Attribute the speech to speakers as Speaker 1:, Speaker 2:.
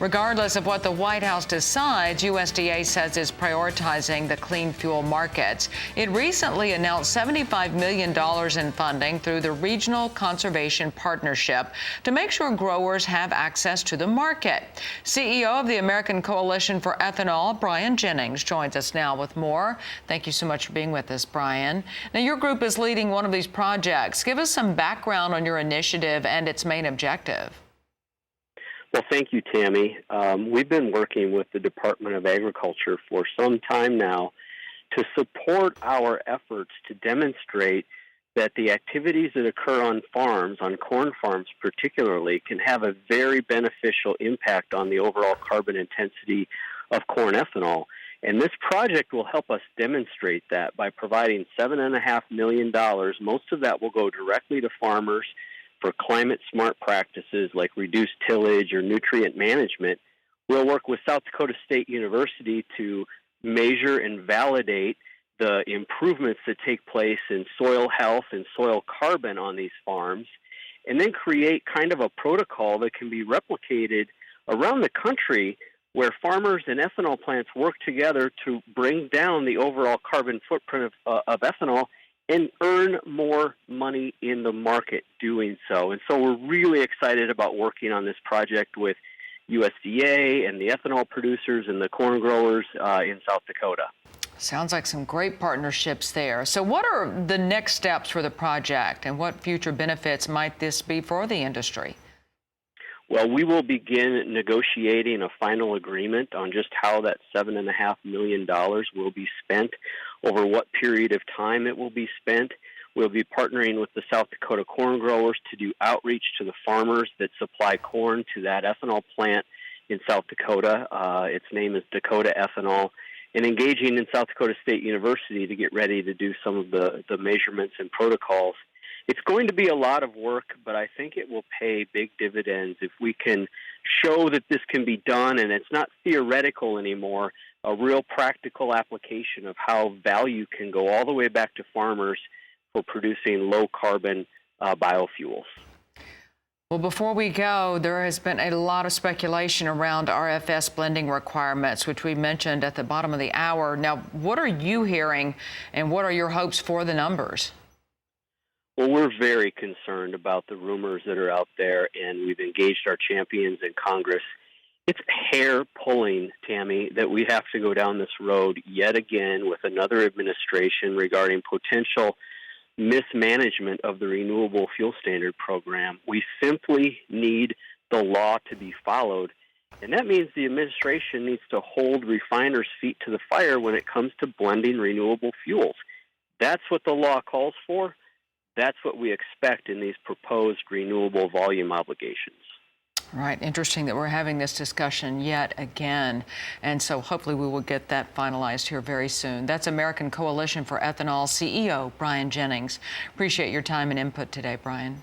Speaker 1: Regardless of what the White House decides, USDA says it's prioritizing the clean fuel markets. It recently announced $75 million in funding through the Regional Conservation Partnership to make sure growers have access to the market. CEO of the American Coalition for Ethanol, Jennings, joins us now with more. Thank you so much for being with us, Brian. Now, your group is leading one of these projects. Give us some background on your initiative and its main objective.
Speaker 2: Well, thank you, Tammy. We've been working with the Department of Agriculture for some time now to support our efforts to demonstrate that the activities that occur on farms, on corn farms particularly, can have a very beneficial impact on the overall carbon intensity of corn ethanol. And this project will help us demonstrate that by providing $7.5 million. Most of that will go directly to farmers for climate-smart practices like reduced tillage or nutrient management. We'll work with South Dakota State University to measure and validate the improvements that take place in soil health and soil carbon on these farms, and then create kind of a protocol that can be replicated around the country where farmers and ethanol plants work together to bring down the overall carbon footprint of ethanol and earn more money in the market doing so. And so we're really excited about working on this project with USDA and the ethanol producers and the corn growers in South Dakota.
Speaker 1: Sounds like some great partnerships there. So what are the next steps for the project, and what future benefits might this be for the industry?
Speaker 2: Well, we will begin negotiating a final agreement on just how that $7.5 million will be spent, over what period of time it will be spent. We'll be partnering with the South Dakota corn growers to do outreach to the farmers that supply corn to that ethanol plant in South Dakota. Its name is Dakota Ethanol, and engaging in South Dakota State University to get ready to do some of the measurements and protocols. It's going to be a lot of work, but I think it will pay big dividends if we can show that this can be done, and it's not theoretical anymore, a real practical application of how value can go all the way back to farmers for producing low-carbon biofuels.
Speaker 1: Well, before we go, there has been a lot of speculation around RFS blending requirements, which we mentioned at the bottom of the hour. Now, what are you hearing, and what are your hopes for the numbers?
Speaker 2: Well, we're very concerned about the rumors that are out there, and we've engaged our champions in Congress. It's hair-pulling, Tammy, that we have to go down this road yet again with another administration regarding potential mismanagement of the Renewable Fuel Standard program. We simply need the law to be followed, and that means the administration needs to hold refiners' feet to the fire when it comes to blending renewable fuels. That's what the law calls for. That's what we expect in these proposed renewable volume obligations.
Speaker 1: Right. Interesting that we're having this discussion yet again. And so hopefully we will get that finalized here very soon. That's American Coalition for Ethanol CEO Brian Jennings. Appreciate your time and input today, Brian.